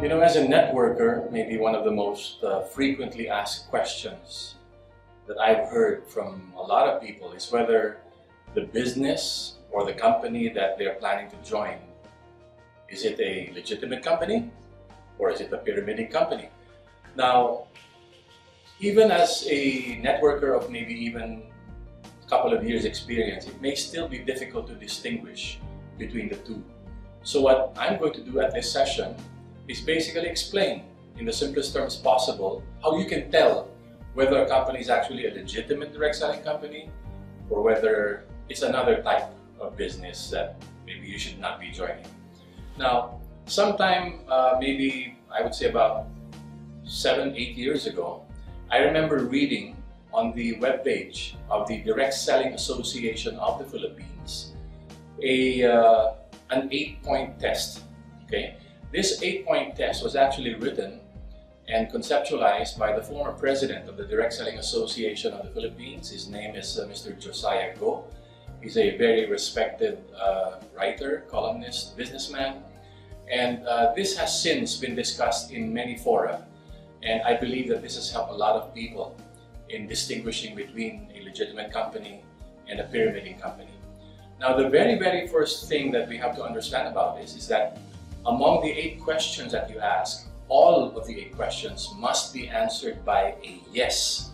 You know, as a networker, maybe one of the most frequently asked questions that I've heard from a lot of people is whether the business or the company that they're planning to join, is it a legitimate company or is it a pyramiding company? Now, even as a networker of maybe even a couple of years experience, it may still be difficult to distinguish between the two. So what I'm going to do at this session is basically explain in the simplest terms possible how you can tell whether a company is actually a legitimate direct selling company or whether it's another type of business that maybe you should not be joining. Now, sometime maybe I would say about 7-8 years ago, I remember reading on the webpage of the Direct Selling Association of the Philippines an 8-point test. Okay? This 8-point test was actually written and conceptualized by the former president of the Direct Selling Association of the Philippines. His name is Mr. Josiah Go. He's a very respected writer, columnist, businessman. And this has since been discussed in many fora. And I believe that this has helped a lot of people in distinguishing between a legitimate company and a pyramiding company. Now, the very first thing that we have to understand about this is that among the 8 questions that you ask, all of the 8 questions must be answered by a yes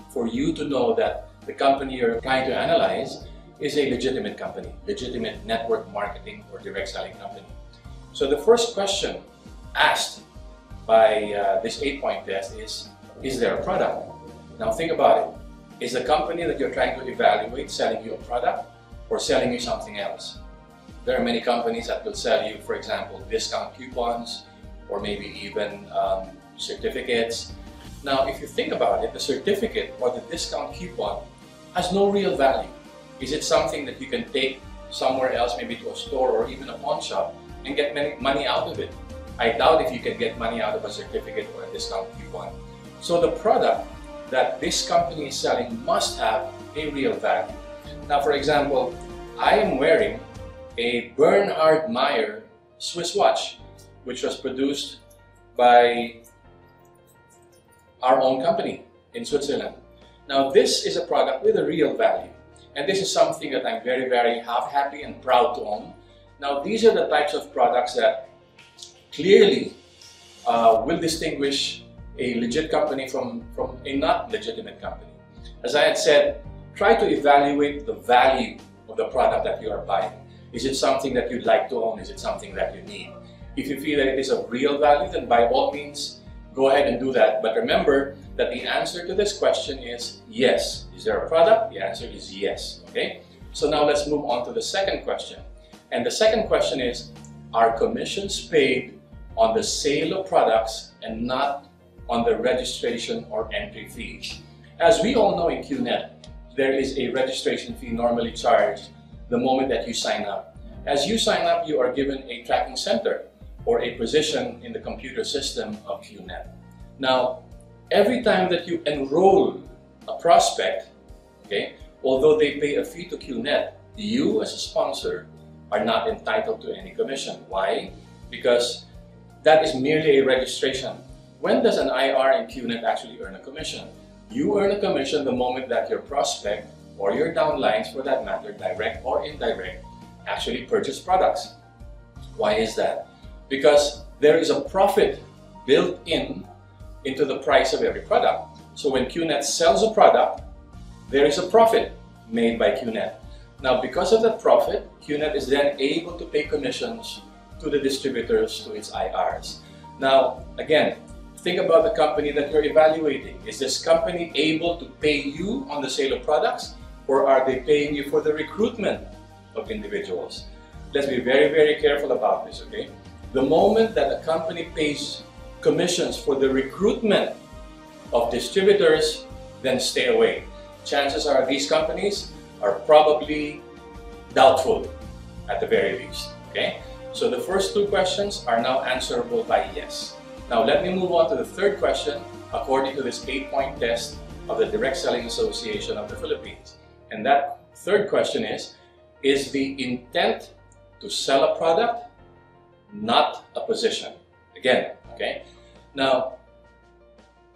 for you to know that the company you're trying to analyze is a legitimate company, legitimate network marketing or direct selling company. So the first question asked by this 8-point test is there a product? Now think about it. Is the company that you're trying to evaluate selling you a product or selling you something else? There are many companies that will sell you, for example, discount coupons or maybe even certificates. Now, if you think about it, the certificate or the discount coupon has no real value. Is it something that you can take somewhere else, maybe to a store or even a pawn shop, and get money out of it? I doubt if you can get money out of a certificate or a discount coupon. So the product that this company is selling must have a real value. Now, for example, I am wearing a Bernhard Meyer Swiss watch, which was produced by our own company in Switzerland. Now, this is a product with a real value, and this is something that I'm very happy and proud to own. Now, these are the types of products that clearly will distinguish a legit company from a not legitimate company. As I had said, try to evaluate the value of the product that you are buying. Is it something that you'd like to own? Is it something that you need? If you feel that it is of real value, then by all means, go ahead and do that. But remember that the answer to this question is yes. Is there a product? The answer is yes. Okay? So now let's move on to the second question. And the second question is, are commissions paid on the sale of products and not on the registration or entry fees? As we all know in QNet, there is a registration fee normally charged the moment that you sign up. As you sign up, you are given a tracking center or a position in the computer system of QNet. Now, every time that you enroll a prospect, okay, although they pay a fee to QNet, you as a sponsor are not entitled to any commission. Why? Because that is merely a registration. When does an IR in QNet actually earn a commission? You earn a commission the moment that your prospect or your downlines, for that matter, direct or indirect, actually purchase products. Why is that? Because there is a profit built into the price of every product. So when QNet sells a product, there is a profit made by QNet. Now, because of that profit, QNet is then able to pay commissions to the distributors, to its IRs. Now, again, think about the company that you're evaluating. Is this company able to pay you on the sale of products, or are they paying you for the recruitment of individuals? Let's be very careful about this, okay? The moment that a company pays commissions for the recruitment of distributors, then stay away. Chances are these companies are probably doubtful at the very least, okay? So the first 2 questions are now answerable by yes. Now let me move on to the third question according to this 8-point test of the Direct Selling Association of the Philippines. And that third question is the intent to sell a product not a position? Again, Okay? Now,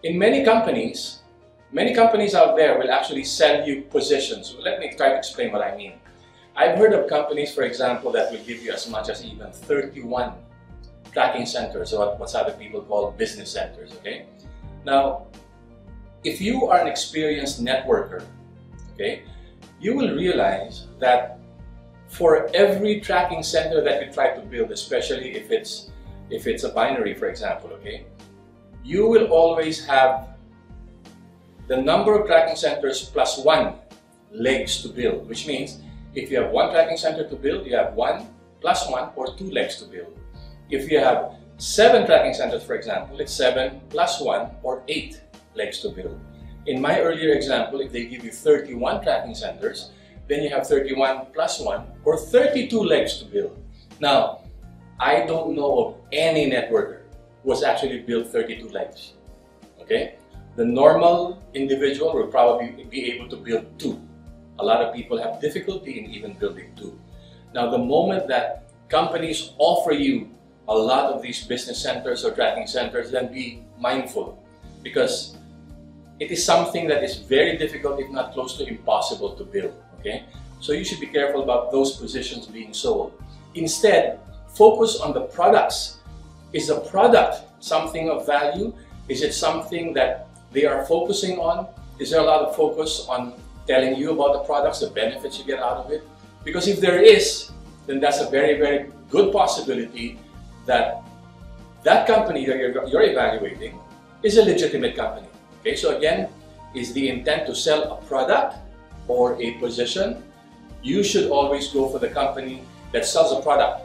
in many companies out there will actually sell you positions. Let me try to explain what I mean. I've heard of companies, for example, that will give you as much as even 31 tracking centers, or what other people call business centers, okay? Now, if you are an experienced networker, okay, you will realize that for every tracking center that you try to build, especially if it's a binary, for example, okay, you will always have the number of tracking centers plus 1 legs to build, which means if you have 1 tracking center to build, you have 1 plus 1 or 2 legs to build. If you have 7 tracking centers, for example, it's 7 plus 1 or 8 legs to build. In my earlier example, if they give you 31 tracking centers, then you have 31 plus 1 or 32 legs to build. Now, I don't know of any networker who has actually built 32 legs. Okay? The normal individual will probably be able to build 2. A lot of people have difficulty in even building 2. Now, the moment that companies offer you a lot of these business centers or tracking centers, then be mindful, because it is something that is very difficult, if not close to impossible, to build. Okay? So you should be careful about those positions being sold. Instead, focus on the products. Is the product something of value? Is it something that they are focusing on? Is there a lot of focus on telling you about the products, the benefits you get out of it? Because if there is, then that's a very, very good possibility that that company that you're evaluating is a legitimate company. Okay, so again, is the intent to sell a product or a position? You should always go for the company that sells a product,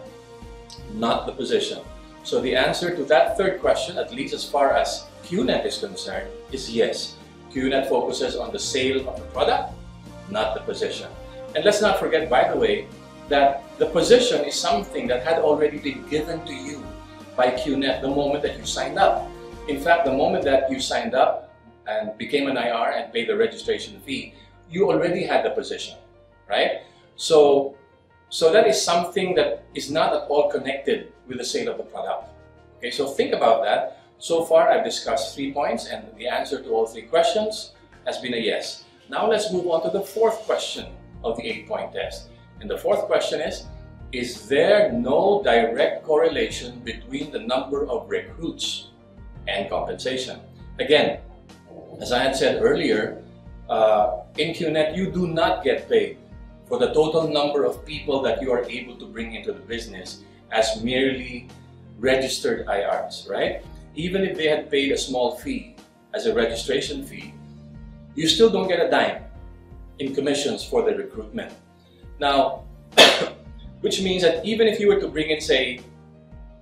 not the position. So the answer to that third question, at least as far as QNet is concerned, is yes. QNet focuses on the sale of the product, not the position. And let's not forget, by the way, that the position is something that had already been given to you by QNet the moment that you signed up. In fact, the moment that you signed up and became an IR and paid the registration fee, you already had the position, right? So that is something that is not at all connected with the sale of the product. Okay, so think about that. So far, I've discussed 3 points, and the answer to all 3 questions has been a yes. Now let's move on to the 4th question of the 8-point test. And the 4th question is there no direct correlation between the number of recruits and compensation? Again, as I had said earlier, in QNet, you do not get paid for the total number of people that you are able to bring into the business as merely registered IRs, right? Even if they had paid a small fee as a registration fee, you still don't get a dime in commissions for the recruitment. Now, which means that even if you were to bring in, say,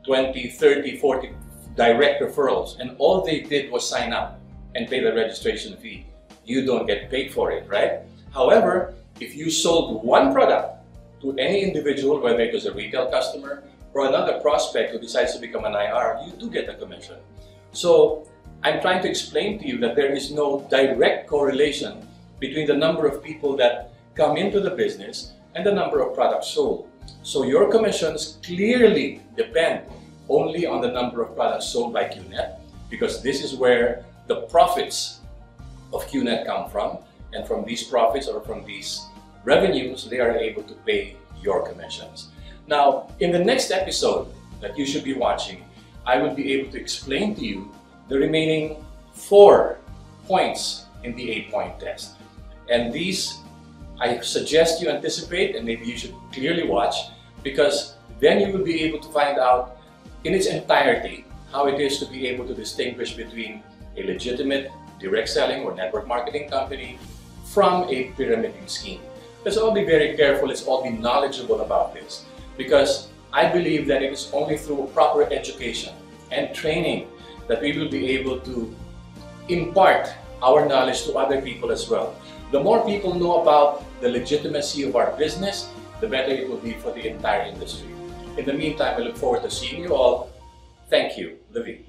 20, 30, 40 direct referrals, and all they did was sign up and pay the registration fee, you don't get paid for it, right? However, if you sold one product to any individual, whether it was a retail customer or another prospect who decides to become an IR, you do get a commission. So I'm trying to explain to you that there is no direct correlation between the number of people that come into the business and the number of products sold. So your commissions clearly depend only on the number of products sold by QNet, because this is where the profits of QNet come from, and from these profits or from these revenues, they are able to pay your commissions. Now, in the next episode that you should be watching, I will be able to explain to you the remaining 4 points in the 8-point test. And these, I suggest you anticipate, and maybe you should clearly watch, because then you will be able to find out in its entirety how it is to be able to distinguish between a legitimate direct selling or network marketing company from a pyramiding scheme. Let's all be very careful, let's all be knowledgeable about this, because I believe that it is only through proper education and training that we will be able to impart our knowledge to other people as well. The more people know about the legitimacy of our business, the better it will be for the entire industry. In the meantime, I look forward to seeing you all. Thank you, Levi.